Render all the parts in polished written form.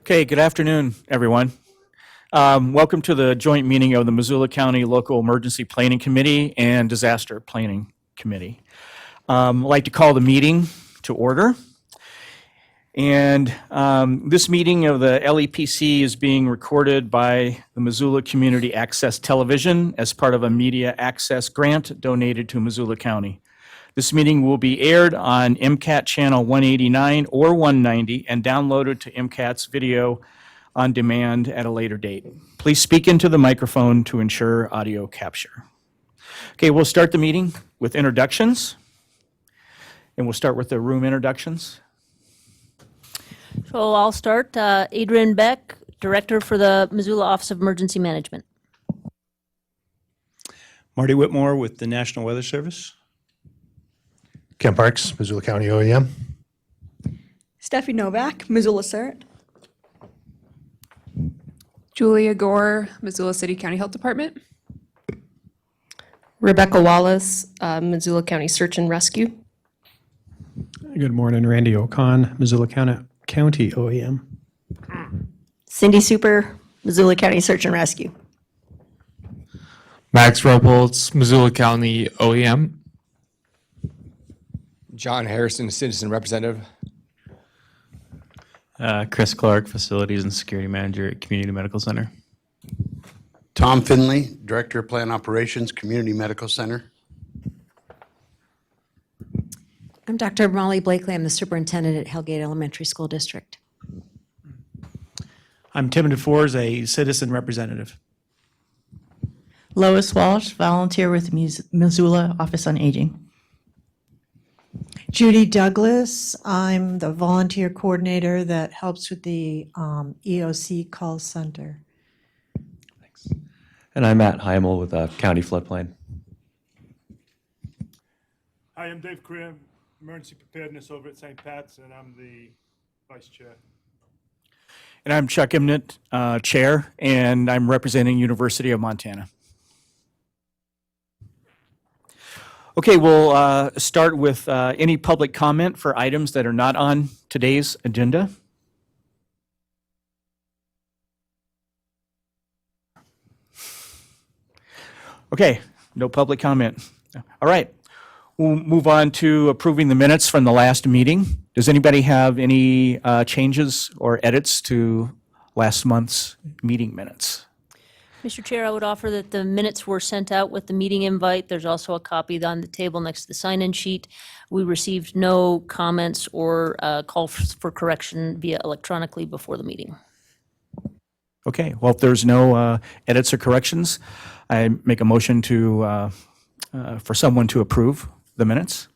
Okay, good afternoon, everyone. Welcome to the joint meeting of the Missoula County Local Emergency Planning Committee and Disaster Planning Committee. I'd like to call the meeting to order. And this meeting of the LEPC is being recorded by the Missoula Community Access Television as part of a media access grant donated to Missoula County. This meeting will be aired on MCAT channel 189 or 190 and downloaded to MCAT's video on demand at a later date. Please speak into the microphone to ensure audio capture. Okay, we'll start the meeting with introductions, and we'll start with the room introductions. So I'll start. Adrian Beck, Director for the Missoula Office of Emergency Management. Marty Whitmore with the National Weather Service. Ken Parks, Missoula County OEM. Steffi Novak, Missoula SERC. Julia Gore, Missoula City County Health Department. Rebecca Wallace, Missoula County Search and Rescue. Good morning, Randy Ocon, Missoula County OEM. Cindy Super, Missoula County Search and Rescue. Max Ropolz, Missoula County OEM. John Harrison, Citizen Representative. Chris Clark, Facilities and Security Manager at Community Medical Center. Tom Finley, Director of Plant Operations, Community Medical Center. I'm Dr. Molly Blakely. I'm the Superintendent at Hellgate Elementary School District. I'm Tim DeFors, a citizen representative. Lois Walsh, volunteer with Missoula Office on Aging. Judy Douglas, I'm the volunteer coordinator that helps with the EOC call center. Thanks. And I'm Matt Heimel with County Floodplain. Hi, I'm Dave Crim, Emergency Preparedness over at St. Pat's, and I'm the Vice Chair. And I'm Chuck Imnett, Chair, and I'm representing University of Montana. Okay, we'll start with any public comment for items that are not on today's agenda. Okay, no public comment. All right, we'll move on to approving the minutes from the last meeting. Does anybody have any changes or edits to last month's meeting minutes? Mr. Chair, I would offer that the minutes were sent out with the meeting invite. There's also a copy on the table next to the sign-in sheet. We received no comments or calls for correction via electronically before the meeting. Okay, well, if there's no edits or corrections, I make a motion to for someone to approve the minutes.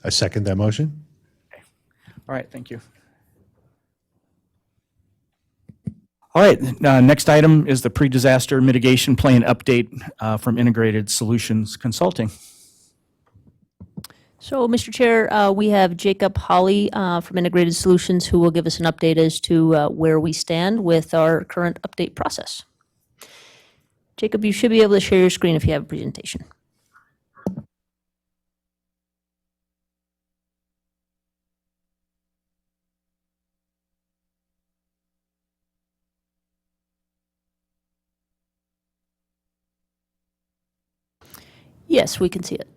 I second that motion. Okay. All right, thank you. All right, next item is the pre-disaster mitigation plan update from Integrated Solutions Consulting. So, Mr. Chair, we have Jacob Holly from Integrated Solutions who will give us an update as to where we stand with our current update process. Jacob, you should be able to share your screen if you have a presentation. Yes, we can see it.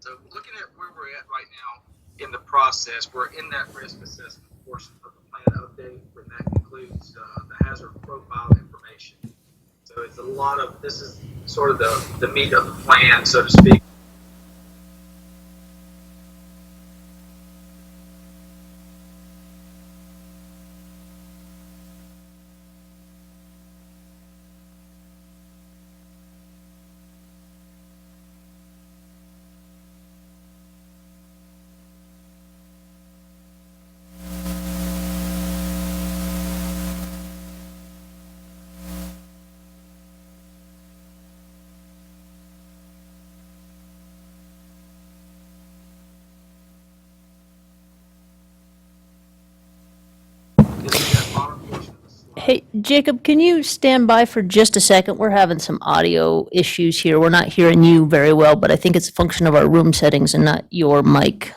So looking at where we're at right now in the process, we're in that risk assessment portion of the plan update, and that includes the hazard profile information. So it's a lot of, this is sort of the meat of the plan, so to speak. Hey, Jacob, can you stand by for just a second? We're having some audio issues here. We're not hearing you very well, but I think it's a function of our room settings and not your mic.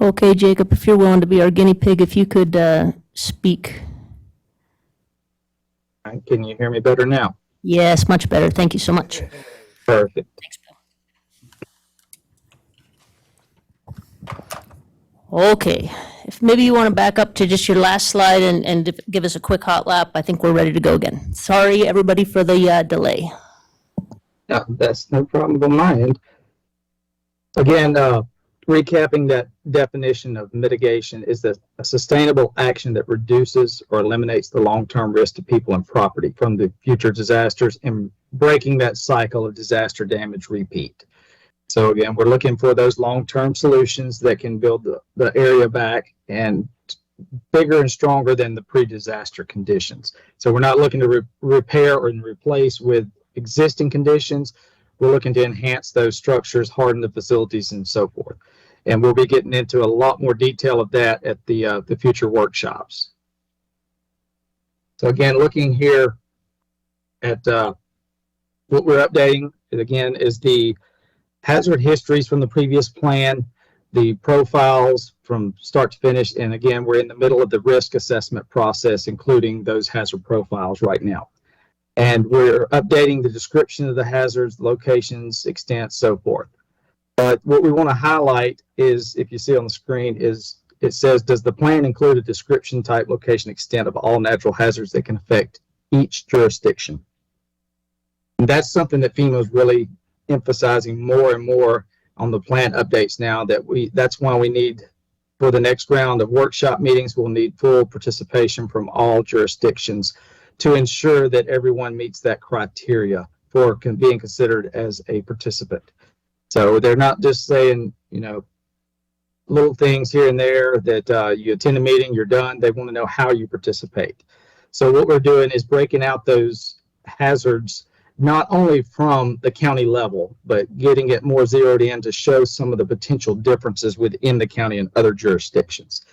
Okay, Jacob, if you're willing to be our guinea pig, if you could speak. Can you hear me better now? Yes, much better. Thank you so much. Perfect. Okay, if maybe you want to back up to just your last slide and give us a quick hot lap, I think we're ready to go again. Sorry, everybody, for the delay. No, that's no problem on my end. Again, recapping that definition of mitigation is a sustainable action that reduces or eliminates the long-term risk to people and property from the future disasters and breaking that cycle of disaster damage repeat. So again, we're looking for those long-term solutions that can build the area back and bigger and stronger than the pre-disaster conditions. So we're not looking to repair or replace with existing conditions. We're looking to enhance those structures, harden the facilities, and so forth. And we'll be getting into a lot more detail of that at the future workshops. So again, looking here at what we're updating, again, is the hazard histories from the previous plan, the profiles from start to finish, and again, we're in the middle of the risk assessment process, including those hazard profiles right now. And we're updating the description of the hazards, locations, extent, so forth. But what we want to highlight is, if you see on the screen, is it says, does the plan include a description, type, location, extent of all natural hazards that can affect each jurisdiction? And that's something that FEMA is really emphasizing more and more on the plan updates now. That's why we need, for the next round of workshop meetings, we'll need full participation from all jurisdictions to ensure that everyone meets that criteria for being considered as a participant. So they're not just saying, you know, little things here and there that you attend a meeting, you're done. They want to know how you participate. So what we're doing is breaking out those hazards not only from the county level, but getting it more zeroed in to show some of the potential differences within the county and other jurisdictions.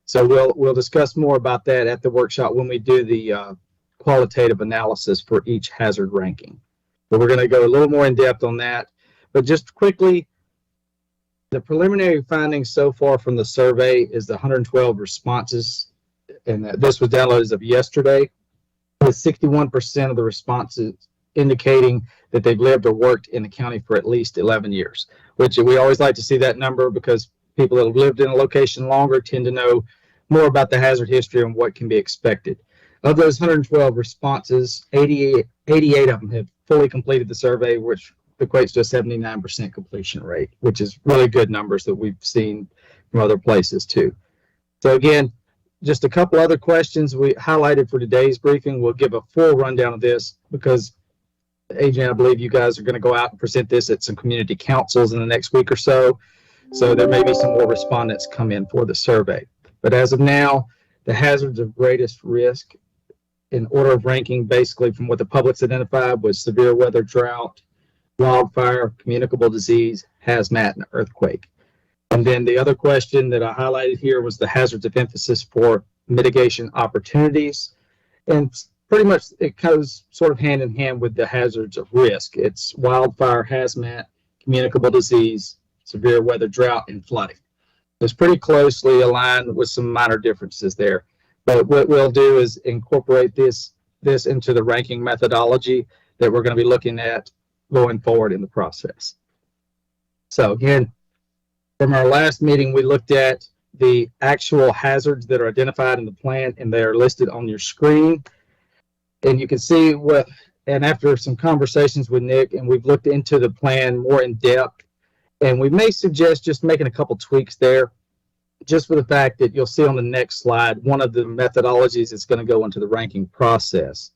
So we'll discuss more about that at the workshop when we do the qualitative analysis for each hazard ranking. But we're going to go a little more in depth on that. But just quickly, the preliminary findings so far from the survey is the 112 responses, and this was downloaded as of yesterday, with 61% of the responses indicating that they've lived or worked in the county for at least 11 years, which we always like to see that number because people that have lived in a location longer tend to know more about the hazard history and what can be expected. Of those 112 responses, 88 of them have fully completed the survey, which equates to a 79% completion rate, which is really good numbers that we've seen from other places too. So again, just a couple other questions we highlighted for today's briefing. We'll give a full rundown of this because Adrian, I believe you guys are going to go out and present this at some community councils in the next week or so. So there may be some more respondents come in for the survey. But as of now, the hazards of greatest risk in order of ranking, basically from what the public's identified, was severe weather, drought, wildfire, communicable disease, hazmat, and earthquake. And then the other question that I highlighted here was the hazards of emphasis for mitigation opportunities. And pretty much it goes sort of hand in hand with the hazards of risk. It's wildfire, hazmat, communicable disease, severe weather, drought, and flooding. It's pretty closely aligned with some minor differences there. But what we'll do is incorporate this into the ranking methodology that we're going to be looking at going forward in the process. So again, from our last meeting, we looked at the actual hazards that are identified in the plan, and they are listed on your screen. And you can see what, and after some conversations with Nick, and we've looked into the plan more in depth, and we may suggest just making a couple tweaks there, just for the fact that you'll see on the next slide, one of the methodologies is going to go into the ranking process.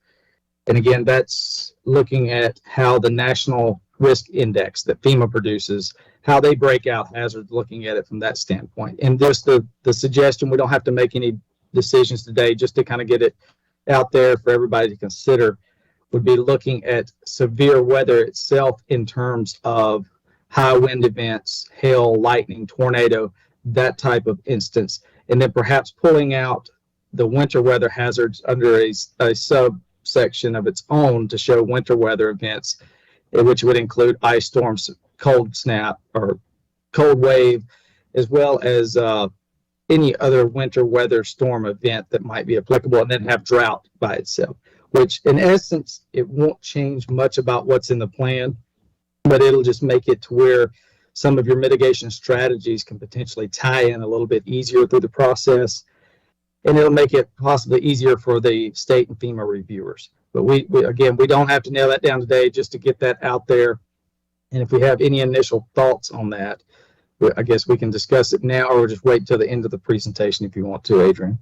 And again, that's looking at how the National Risk Index that FEMA produces, how they break out hazards, looking at it from that standpoint. And just the suggestion, we don't have to make any decisions today, just to kind of get it out there for everybody to consider, would be looking at severe weather itself in terms of high wind events, hail, lightning, tornado, that type of instance, and then perhaps pulling out the winter weather hazards under a subsection of its own to show winter weather events, which would include ice storms, cold snap, or cold wave, as well as any other winter weather storm event that might be applicable, and then have drought by itself, which in essence, it won't change much about what's in the plan, but it'll just make it to where some of your mitigation strategies can potentially tie in a little bit easier through the process, and it'll make it possibly easier for the state and FEMA reviewers. But we again, we don't have to nail that down today, just to get that out there. And if we have any initial thoughts on that, I guess we can discuss it now, or just wait till the end of the presentation if you want to, Adrian.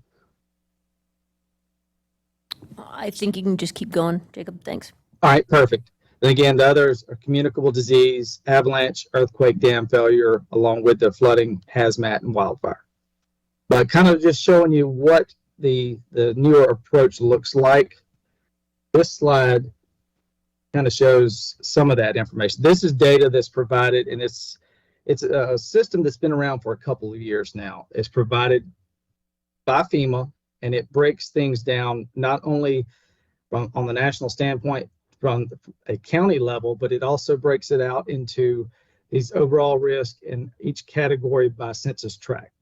I think you can just keep going, Jacob. Thanks. All right, perfect. And again, the others are communicable disease, avalanche, earthquake, dam failure, along with the flooding, hazmat, and wildfire. But kind of just showing you what the newer approach looks like. This slide kind of shows some of that information. This is data that's provided, and it's a system that's been around for a couple of years now. It's provided by FEMA, and it breaks things down not only on the national standpoint from a county level, but it also breaks it out into these overall risk in each category by census tract.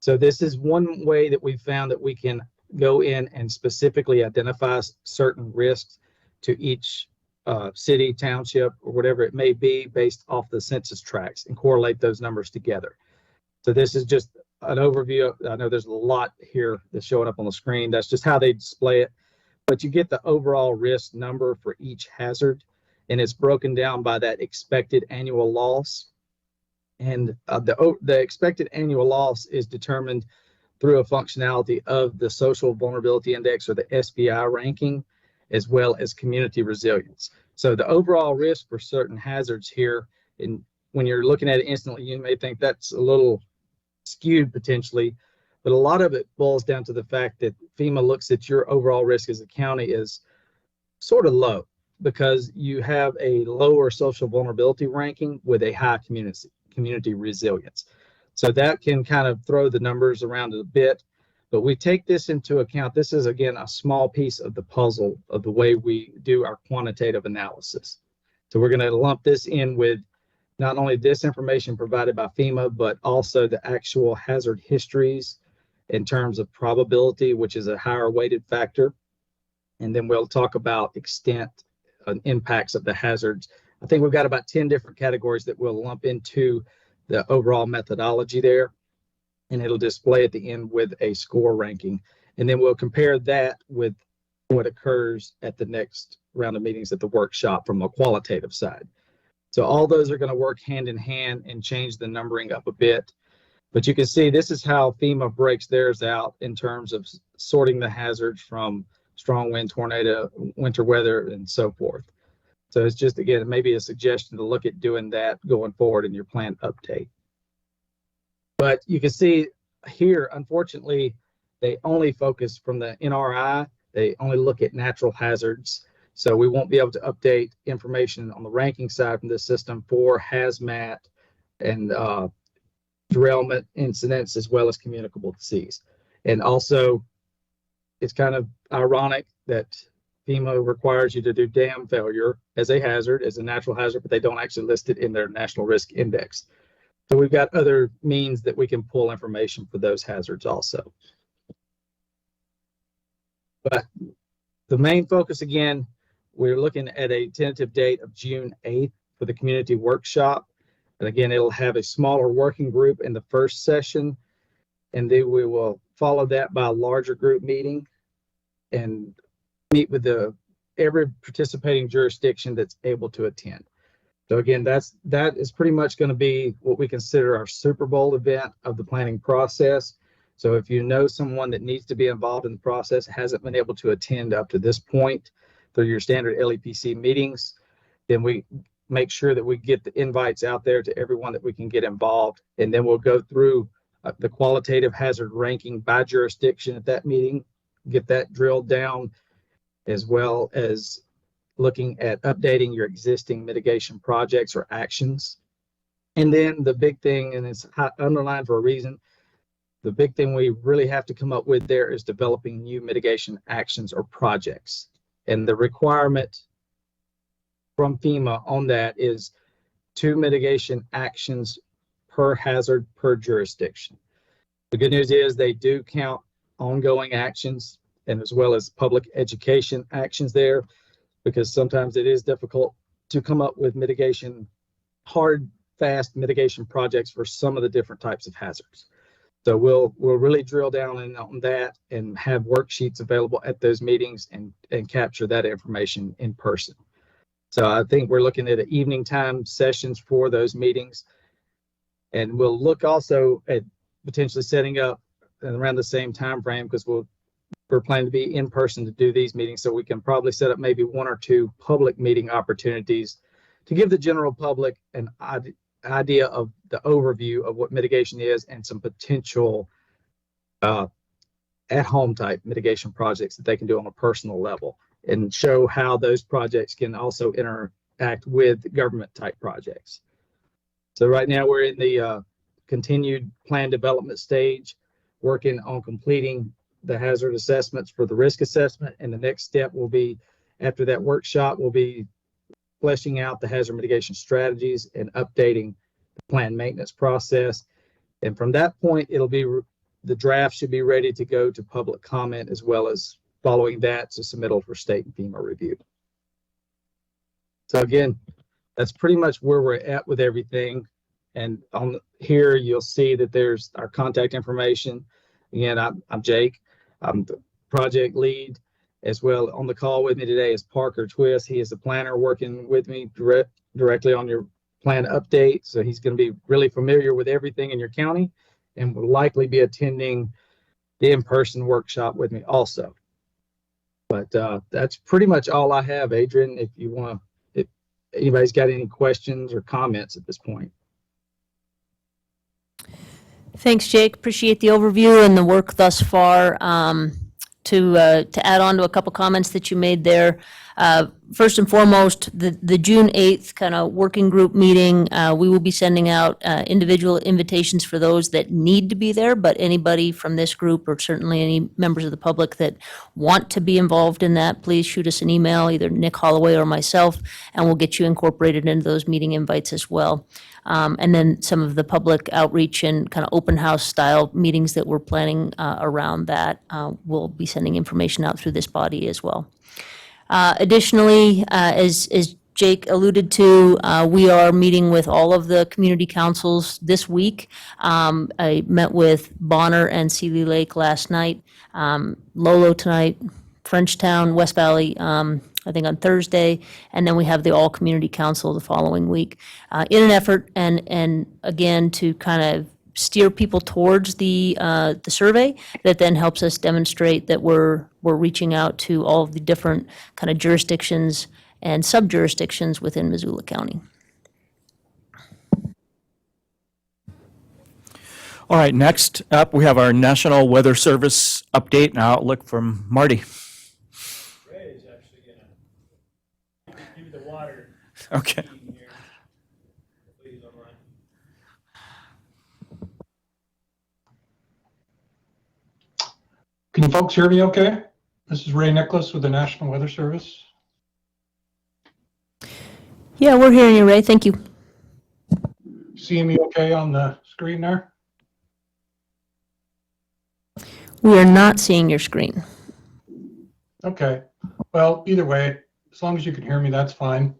So this is one way that we found that we can go in and specifically identify certain risks to each city, township, or whatever it may be based off the census tracts and correlate those numbers together. So this is just an overview. I know there's a lot here that's showing up on the screen. That's just how they display it. But you get the overall risk number for each hazard, and it's broken down by that expected annual loss. And the expected annual loss is determined through a functionality of the Social Vulnerability Index, or the SVI ranking, as well as community resilience. So the overall risk for certain hazards here, and when you're looking at it instantly, you may think that's a little skewed potentially, but a lot of it boils down to the fact that FEMA looks at your overall risk as a county as sort of low, because you have a lower social vulnerability ranking with a high community resilience. So that can kind of throw the numbers around a bit, but we take this into account. This is, again, a small piece of the puzzle of the way we do our quantitative analysis. So we're going to lump this in with not only this information provided by FEMA, but also the actual hazard histories in terms of probability, which is a higher weighted factor. And then we'll talk about extent and impacts of the hazards. I think we've got about 10 different categories that we'll lump into the overall methodology there. And it'll display at the end with a score ranking. And then we'll compare that with what occurs at the next round of meetings at the workshop from a qualitative side. So all those are going to work hand in hand and change the numbering up a bit. But you can see this is how FEMA breaks theirs out in terms of sorting the hazards from strong wind, tornado, winter weather, and so forth. So it's just, again, maybe a suggestion to look at doing that going forward in your plan update. But you can see here, unfortunately, they only focus from the NRI. They only look at natural hazards. So we won't be able to update information on the ranking side from this system for hazmat and derailment incidents, as well as communicable disease. And also, it's kind of ironic that FEMA requires you to do dam failure as a hazard, as a natural hazard, but they don't actually list it in their National Risk Index. So we've got other means that we can pull information for those hazards also. But the main focus, again, we're looking at a tentative date of June 8th for the community workshop. And again, it'll have a smaller working group in the first session, and then we will follow that by a larger group meeting and meet with every participating jurisdiction that's able to attend. So again, that is pretty much going to be what we consider our Super Bowl event of the planning process. So if you know someone that needs to be involved in the process, hasn't been able to attend up to this point through your standard LEPC meetings, then we make sure that we get the invites out there to everyone that we can get involved. And then we'll go through the qualitative hazard ranking by jurisdiction at that meeting, get that drilled down, as well as looking at updating your existing mitigation projects or actions. And then the big thing, and it's underlined for a reason, the big thing we really have to come up with there is developing new mitigation actions or projects. And the requirement from FEMA on that is 2 mitigation actions per hazard per jurisdiction. The good news is they do count ongoing actions and as well as public education actions there, because sometimes it is difficult to come up with mitigation, hard, fast mitigation projects for some of the different types of hazards. So we'll really drill down on that and have worksheets available at those meetings and capture that information in person. So I think we're looking at evening time sessions for those meetings. And we'll look also at potentially setting up around the same time frame, because we'll we're planning to be in person to do these meetings, so we can probably set up maybe 1 or 2 public meeting opportunities to give the general public an idea of the overview of what mitigation is and some potential at-home type mitigation projects that they can do on a personal level, and show how those projects can also interact with government type projects. So right now we're in the continued plan development stage, working on completing the hazard assessments for the risk assessment. And the next step will be, after that workshop, we'll be fleshing out the hazard mitigation strategies and updating the planned maintenance process. And from that point, the draft should be ready to go to public comment, as well as following that to submittal for state and FEMA review. So again, that's pretty much where we're at with everything. And on here, you'll see that there's our contact information. Again, I'm Jake. I'm the project lead. As well, on the call with me today is Parker Twist. He is the planner working with me directly on your plan update. So he's going to be really familiar with everything in your county, and will likely be attending the in-person workshop with me also. But that's pretty much all I have, Adrian. If anybody's got any questions or comments at this point. Thanks, Jake. Appreciate the overview and the work thus far. To add on to a couple comments that you made there. First and foremost, the June 8th kind of working group meeting, we will be sending out individual invitations for those that need to be there, but anybody from this group, or certainly any members of the public that want to be involved in that, please shoot us an email, either Nick Holloway or myself, and we'll get you incorporated into those meeting invites as well. And then some of the public outreach and kind of open house style meetings that we're planning around that, we'll be sending information out through this body as well. Additionally, as Jake alluded to, we are meeting with all of the community councils this week. I met with Bonner and Seeley Lake last night, Lolo tonight, Frenchtown, West Valley, I think on Thursday, and then we have the All Community Council the following week, in an effort and again to kind of steer people towards the survey that then helps us demonstrate that we're reaching out to all of the different kind of jurisdictions and sub-jurisdictions within Missoula County. All right, next up, we have our National Weather Service update and outlook from Marty. Ray is actually going to give you the water. Okay. Can you folks hear me okay? This is Ray Nicholas with the National Weather Service. Yeah, we're hearing you, Ray. Thank you. Seeing me okay on the screen there? We are not seeing your screen. Okay. Well, either way, as long as you can hear me, that's fine.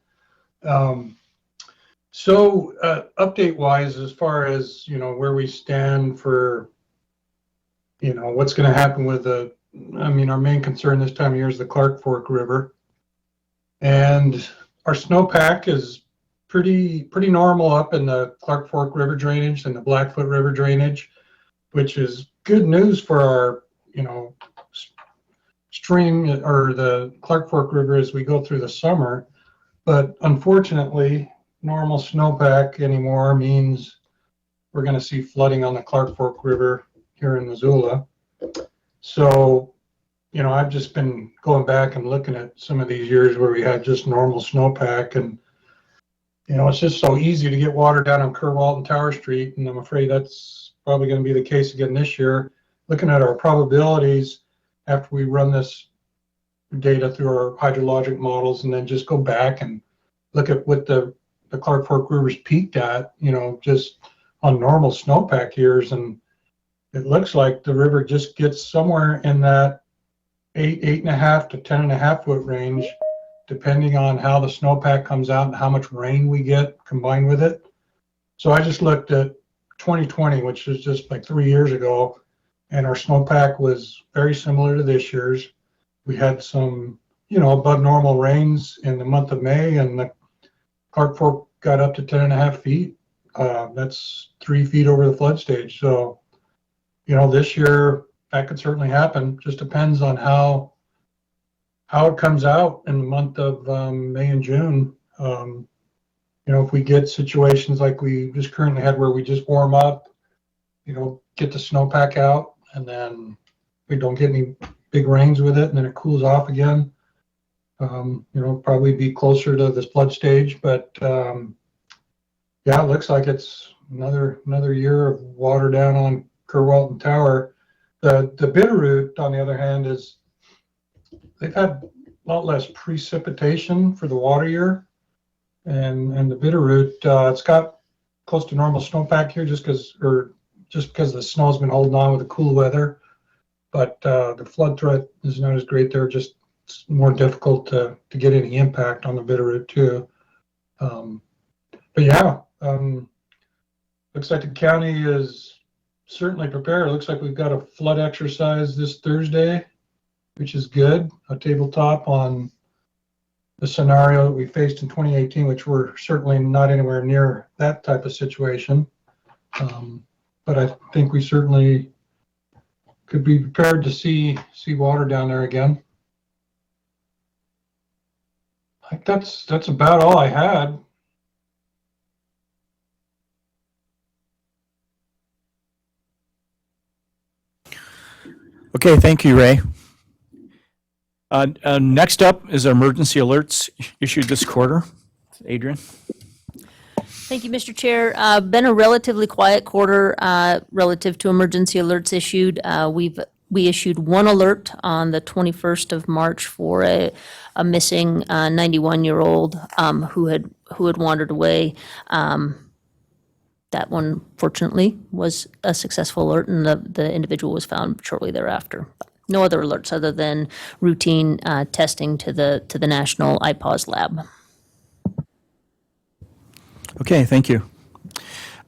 Update-wise, as far as, where we stand for, what's going to happen with our main concern this time of year is the Clark Fork River. And our snowpack is pretty normal up in the Clark Fork River drainage and the Blackfoot River drainage, which is good news for our, stream or the Clark Fork River as we go through the summer. But unfortunately, normal snowpack anymore means we're going to see flooding on the Clark Fork River here in Missoula. So, I've just been going back and looking at some of these years where we had just normal snowpack, and it's just so easy to get water down on Kerr-Walton Tower Street, and I'm afraid that's probably going to be the case again this year. Looking at our probabilities after we run this data through our hydrologic models, and then just go back and look at what the Clark Fork River's peaked at, just on normal snowpack years, and it looks like the river just gets somewhere in that 8.5 to 10.5 foot range, depending on how the snowpack comes out and how much rain we get combined with it. So I just looked at 2020, which is just like 3 years ago, and our snowpack was very similar to this year's. We had some, above normal rains in the month of May, and the Clark Fork got up to 10.5 feet. That's 3 feet over the flood stage. So, this year, that could certainly happen. Just depends on how it comes out in the month of May and June. If we get situations like we just currently had where we just warm up, get the snowpack out, and then we don't get any big rains with it, and then it cools off again. Probably be closer to this flood stage, but yeah, it looks like it's another year of water down on Kerr-Walton Tower. The Bitterroot, on the other hand, they've had a lot less precipitation for the water year, and the Bitterroot, it's got close to normal snowpack here just because the snow's been holding on with the cool weather. But the flood threat is not as great there. Just it's more difficult to get any impact on the Bitterroot too. But yeah, looks like the county is certainly prepared. It looks like we've got a flood exercise this Thursday, which is good. A tabletop on the scenario that we faced in 2018, which we're certainly not anywhere near that type of situation. But I think we certainly could be prepared to see water down there again. I think that's about all I had. Okay, thank you, Ray. Next up is emergency alerts issued this quarter. Adrian. Thank you, Mr. Chair. Been a relatively quiet quarter relative to emergency alerts issued. We issued one alert on the 21st of March for a missing 91-year-old who had wandered away. That one, fortunately, was a successful alert, and the individual was found shortly thereafter. No other alerts other than routine testing to the National IPAWS lab. Okay, thank you.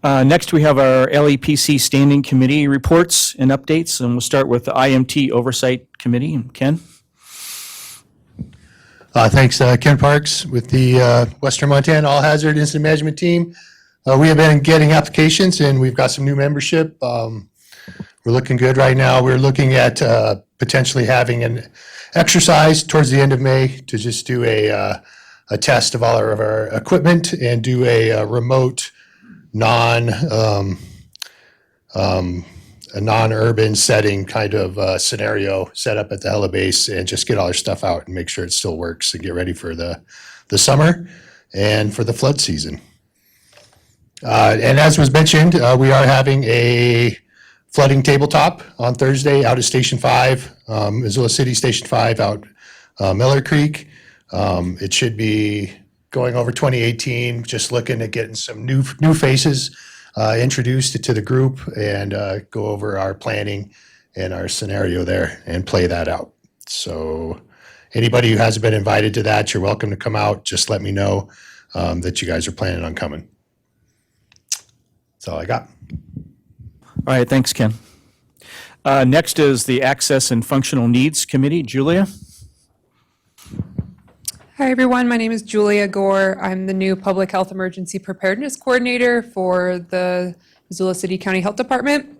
Next, we have our LEPC Standing Committee reports and updates, and we'll start with the IMT Oversight Committee. Ken? Thanks, Ken Parks with the Western Montana All Hazard Incident Management Team. We have been getting applications, and we've got some new membership. We're looking good right now. We're looking at potentially having an exercise towards the end of May to just do a test of all of our equipment and do a remote non-urban setting kind of scenario set up at the helibase and just get all our stuff out and make sure it still works and get ready for the summer and for the flood season. And as was mentioned, we are having a flooding tabletop on Thursday out at Station 5, Missoula City Station 5 out Miller Creek. It should be going over 2018, just looking at getting some new faces introduced to the group and go over our planning and our scenario there and play that out. So anybody who hasn't been invited to that, you're welcome to come out. Just let me know that you guys are planning on coming. That's all I got. All right, thanks, Ken. Next is the Access and Functional Needs Committee. Julia? Hi, everyone. My name is Julia Gore. I'm the new Public Health Emergency Preparedness Coordinator for the Missoula City County Health Department.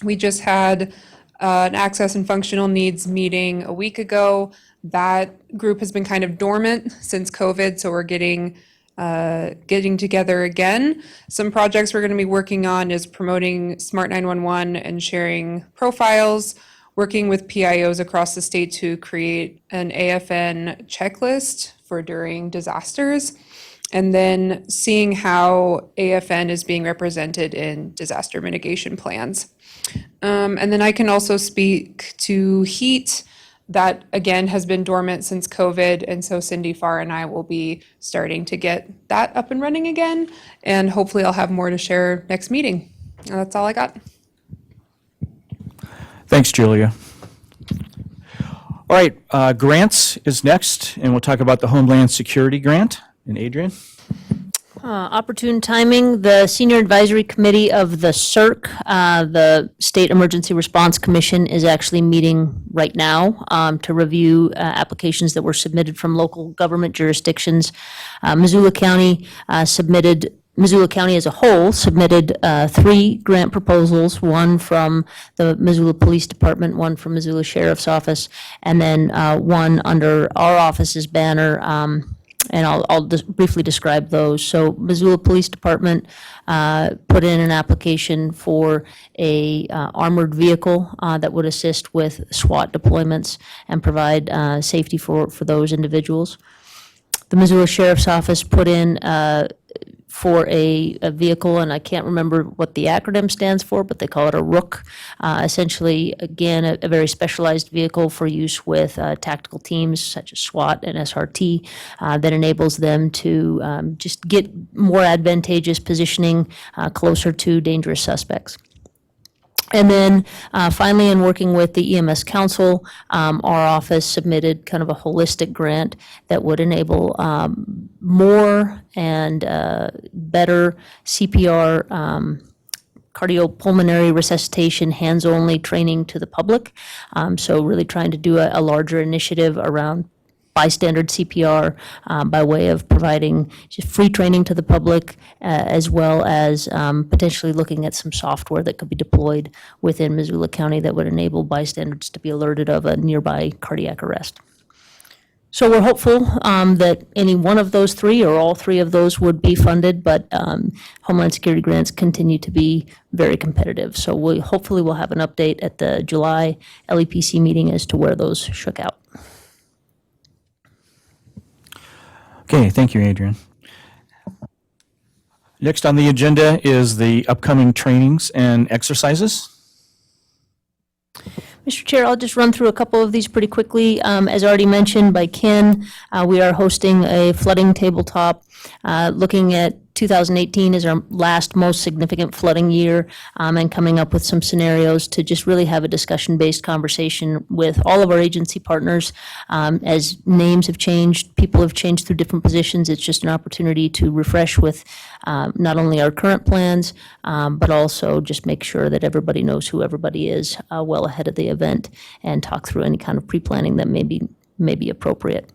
We just had an Access and Functional Needs meeting a week ago. That group has been kind of dormant since COVID, so we're getting together again. Some projects we're going to be working on is promoting Smart 911 and sharing profiles, working with PIOs across the state to create an AFN checklist for during disasters, and then seeing how AFN is being represented in disaster mitigation plans. And then I can also speak to heat. That, again, has been dormant since COVID, and so Cindy Farr and I will be starting to get that up and running again, and hopefully I'll have more to share next meeting. That's all I got. Thanks, Julia. All right, grants is next, and we'll talk about the Homeland Security Grant. And Adrian? Opportune timing, the Senior Advisory Committee of the SERC, the State Emergency Response Commission, is actually meeting right now to review applications that were submitted from local government jurisdictions. Missoula County submitted Missoula County as a whole submitted 3 grant proposals, one from the Missoula Police Department, one from Missoula Sheriff's Office, and then one under our office's banner. And I'll just briefly describe those. So Missoula Police Department put in an application for a armored vehicle that would assist with SWAT deployments and provide safety for those individuals. The Missoula Sheriff's Office put in for a vehicle, and I can't remember what the acronym stands for, but they call it a ROOK. Essentially, again, a very specialized vehicle for use with tactical teams such as SWAT and SRT that enables them to just get more advantageous positioning closer to dangerous suspects. And then finally, in working with the EMS Council, our office submitted kind of a holistic grant that would enable more and better CPR, cardiopulmonary resuscitation, hands-only training to the public. So really trying to do a larger initiative around bystander CPR by way of providing just free training to the public, as well as potentially looking at some software that could be deployed within Missoula County that would enable bystanders to be alerted of a nearby cardiac arrest. So we're hopeful that any one of those 3 or all 3 of those would be funded, but Homeland Security grants continue to be very competitive. So hopefully we'll have an update at the July LEPC meeting as to where those shook out. Okay, thank you, Adrian. Next on the agenda is the upcoming trainings and exercises. Mr. Chair, I'll just run through a couple of these pretty quickly. As already mentioned by Ken, we are hosting a flooding tabletop. Looking at 2018 as our last most significant flooding year, and coming up with some scenarios to just really have a discussion-based conversation with all of our agency partners. As names have changed, people have changed through different positions, it's just an opportunity to refresh with not only our current plans, but also just make sure that everybody knows who everybody is well ahead of the event, and talk through any kind of pre-planning that may be appropriate.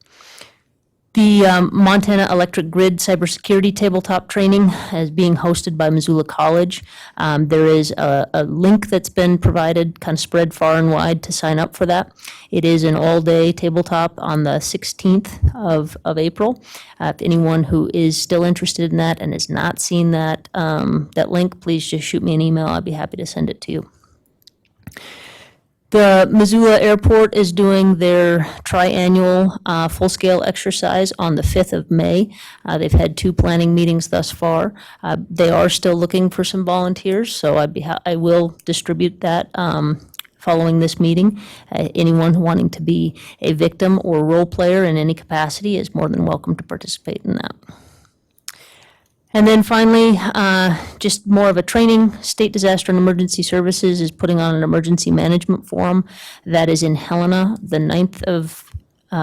The Montana Electric Grid Cybersecurity Tabletop Training is being hosted by Missoula College. There is a link that's been provided, kind of spread far and wide, to sign up for that. It is an all-day tabletop on the 16th of April. If anyone who is still interested in that and has not seen that link, please just shoot me an email. I'd be happy to send it to you. The Missoula Airport is doing their triannual full-scale exercise on the 5th of May. They've had 2 planning meetings thus far. They are still looking for some volunteers, so I will distribute that following this meeting. Anyone wanting to be a victim or role player in any capacity is more than welcome to participate in that. And then finally, just more of a training, State Disaster and Emergency Services is putting on an emergency management forum that is in Helena, the 9th of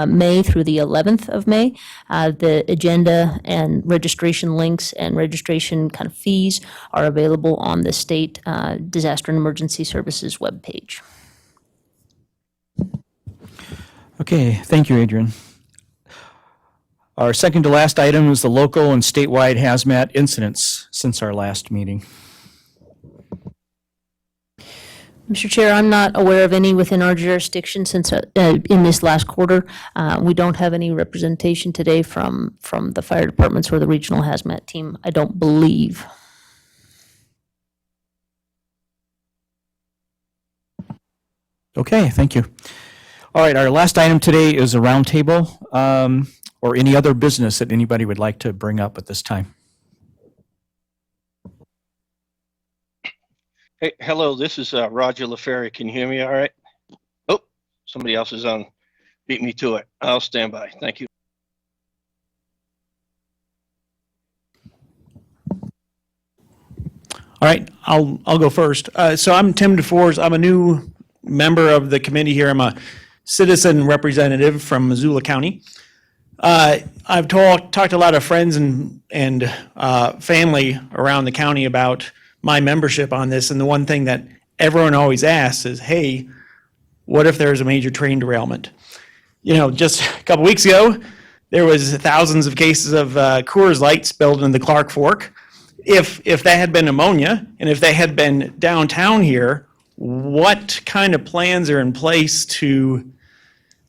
May through the 11th of May. The agenda and registration links and registration kind of fees are available on the State Disaster and Emergency Services webpage. Okay, thank you, Adrian. Our second to last item is the local and statewide hazmat incidents since our last meeting. Mr. Chair, I'm not aware of any within our jurisdiction since in this last quarter. We don't have any representation today from the fire departments or the regional hazmat team, I don't believe. Okay, thank you. All right, our last item today is a roundtable or any other business that anybody would like to bring up at this time. Hey, hello, this is Roger LaFerry. Can you hear me all right? Oh, somebody else is on. Beat me to it. I'll stand by. Thank you. All right, I'll go first. So I'm Tim DeFors. I'm a new member of the committee here. I'm a citizen representative from Missoula County. I've talked to a lot of friends and family around the county about my membership on this, and the one thing that everyone always asks is, hey, what if there's a major train derailment? You know, just a couple weeks ago, there was thousands of cases of Coors Light spilled into the Clark Fork. if that had been ammonia and if they had been downtown here, what kind of plans are in place to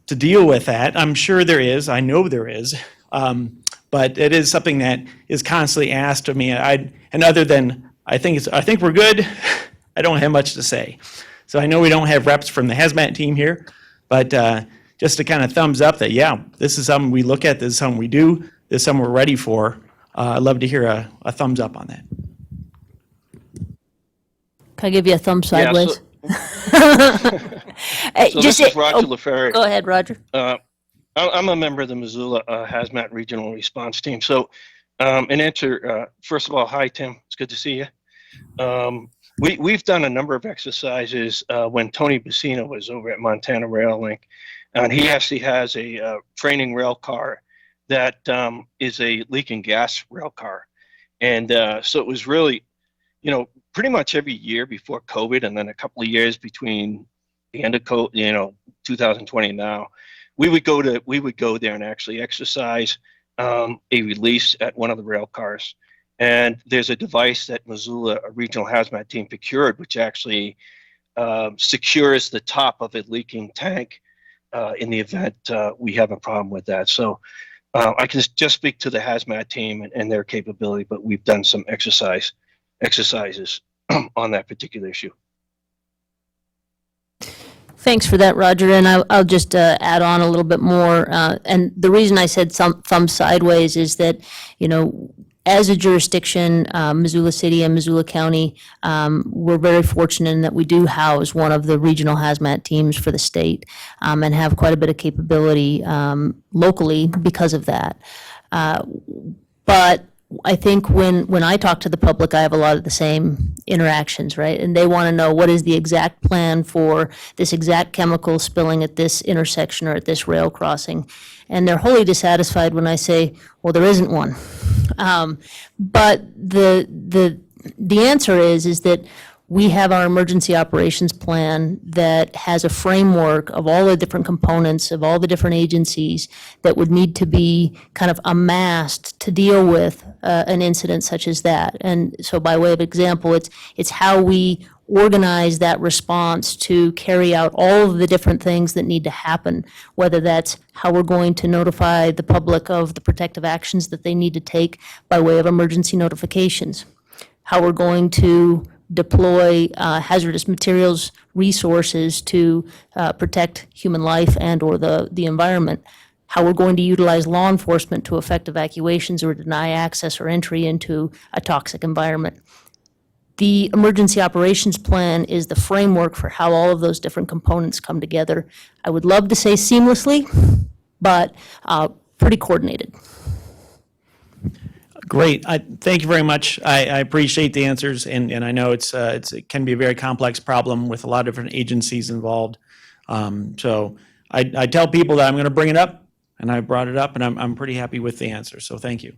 deal with that? I'm sure there is. I know there is. But it is something that is constantly asked of me. And other than I think we're good, I don't have much to say. So I know we don't have reps from the hazmat team here, but just to kind of thumbs up that, yeah, this is something we look at, this is something we do, this is something we're ready for. I'd love to hear a thumbs up on that. Can I give you a thumb sideways? So this is Roger LaFerre. Go ahead, Roger. I'm a member of the Missoula Hazmat Regional Response Team. So, in answer, first of all, hi Tim, it's good to see you. We've done a number of exercises when Tony Bassino was over at Montana Rail Link, and he actually has a training rail car that is a leaking gas rail car, and so it was really, pretty much every year before COVID, and then a couple of years between the end of COVID, 2020 now. We would go there and actually exercise a release at one of the rail cars. And there's a device that Missoula Regional Hazmat Team procured, which actually secures the top of a leaking tank in the event we have a problem with that. So I can just speak to the hazmat team and their capability, but we've done some exercises on that particular issue. Thanks for that, Roger. And I'll just add on a little bit more. And the reason I said thumb sideways is that, as a jurisdiction, Missoula City and Missoula County, we're very fortunate in that we do house one of the regional hazmat teams for the state and have quite a bit of capability locally because of that. But I think when I talk to the public, I have a lot of the same interactions, right? And they want to know what is the exact plan for this exact chemical spilling at this intersection or at this rail crossing. And they're wholly dissatisfied when I say, well, there isn't one. But the answer is that we have our emergency operations plan that has a framework of all the different components of all the different agencies that would need to be kind of amassed to deal with an incident such as that. And so by way of example, it's how we organize that response to carry out all of the different things that need to happen, whether that's how we're going to notify the public of the protective actions that they need to take by way of emergency notifications, how we're going to deploy hazardous materials resources to protect human life and or the environment, how we're going to utilize law enforcement to effect evacuations or deny access or entry into a toxic environment. The emergency operations plan is the framework for how all of those different components come together. I would love to say seamlessly, but pretty coordinated. Great. Thank you very much. I appreciate the answers, and I know it can be a very complex problem with a lot of different agencies involved. So I tell people that I'm going to bring it up, and I brought it up, and I'm pretty happy with the answer. So thank you.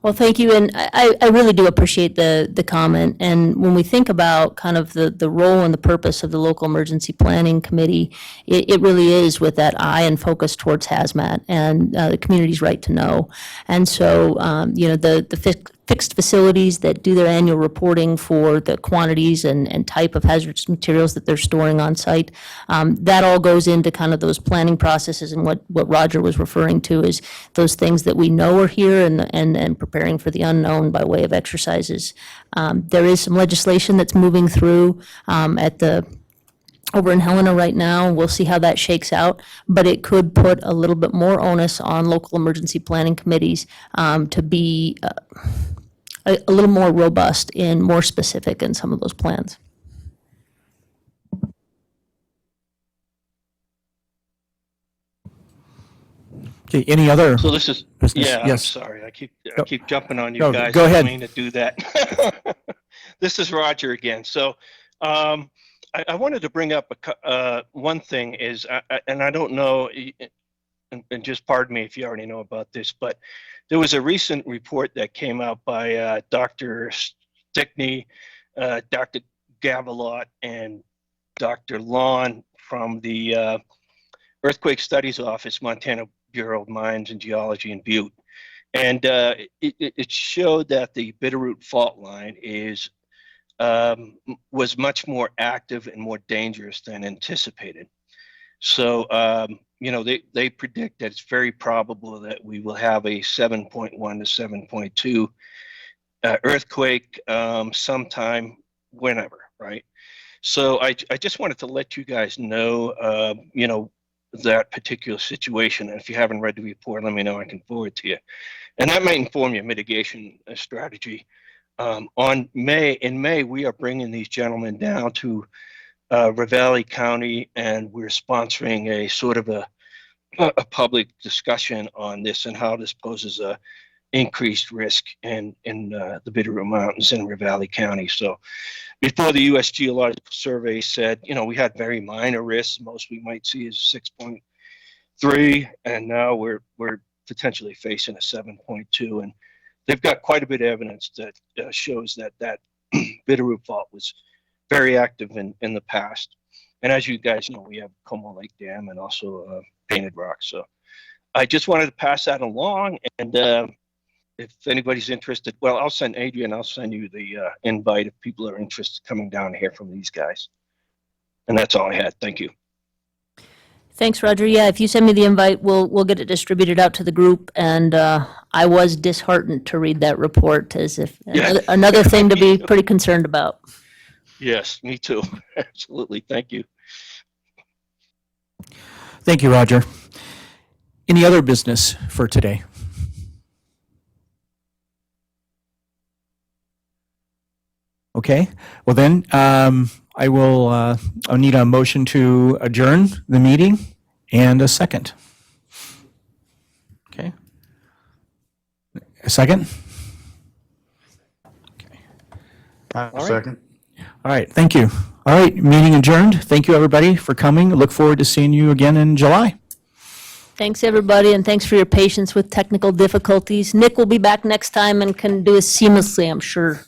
Well, thank you, and I really do appreciate the comment. And when we think about kind of the role and the purpose of the local emergency planning committee, it really is with that eye and focus towards hazmat and the community's right to know. And so, the fixed facilities that do their annual reporting for the quantities and type of hazardous materials that they're storing on site, that all goes into kind of those planning processes. And what Roger was referring to is those things that we know are here and preparing for the unknown by way of exercises. There is some legislation that's moving through over in Helena right now. We'll see how that shakes out, but it could put a little bit more onus on local emergency planning committees to be a little more robust and more specific in some of those plans. Okay, any other? So this is, business? yeah, Yes. I'm sorry. I keep jumping on you No, guys. go I ahead. don't mean to do that. This is Roger again. So I wanted to bring up one thing is, and I don't know, and just pardon me if you already know about this, but there was a recent report that came out by Dr. Stickney, Dr. Gavalot, and Dr. Lawn from the Earthquake Studies Office, Montana Bureau of Mines and Geology in Butte. And it showed that the Bitterroot fault line was much more active and more dangerous than anticipated. So, they predict that it's very probable that we will have a 7.1 to 7.2 earthquake sometime whenever, right? So I just wanted to let you guys know, that particular situation. And if you haven't read the report, let me know. I can forward to you. And that might inform your mitigation strategy. In May, we are bringing these gentlemen down to Ravalli County, and we're sponsoring a sort of a public discussion on this and how this poses a increased risk in the Bitterroot Mountains in Ravalli County. So before the U.S. Geological Survey said, we had very minor risks. Most we might see is 6.3, and now we're potentially facing a 7.2. And they've got quite a bit of evidence that shows that Bitterroot fault was very active in the past. And as you guys know, we have Como Lake Dam and also Painted Rock. So I just wanted to pass that along. And if anybody's interested, well, I'll send you the invite if people are interested coming down to hear from these guys. And that's all I had. Thank you. Thanks, Roger. Yeah, if you send me the invite, we'll get it distributed out to the group. And I was disheartened to read that report, as if another thing to be pretty concerned about. Yes, me too. Absolutely. Thank you. Thank you, Roger. Any other business for today? Okay, well then, I'll need a motion to adjourn the meeting and a second. Okay. A second? Second. All right, thank you. All right, meeting adjourned. Thank you, everybody, for coming. Look forward to seeing you again in July. Thanks, everybody, and thanks for your patience with technical difficulties. Nick will be back next time and can do it seamlessly, I'm sure.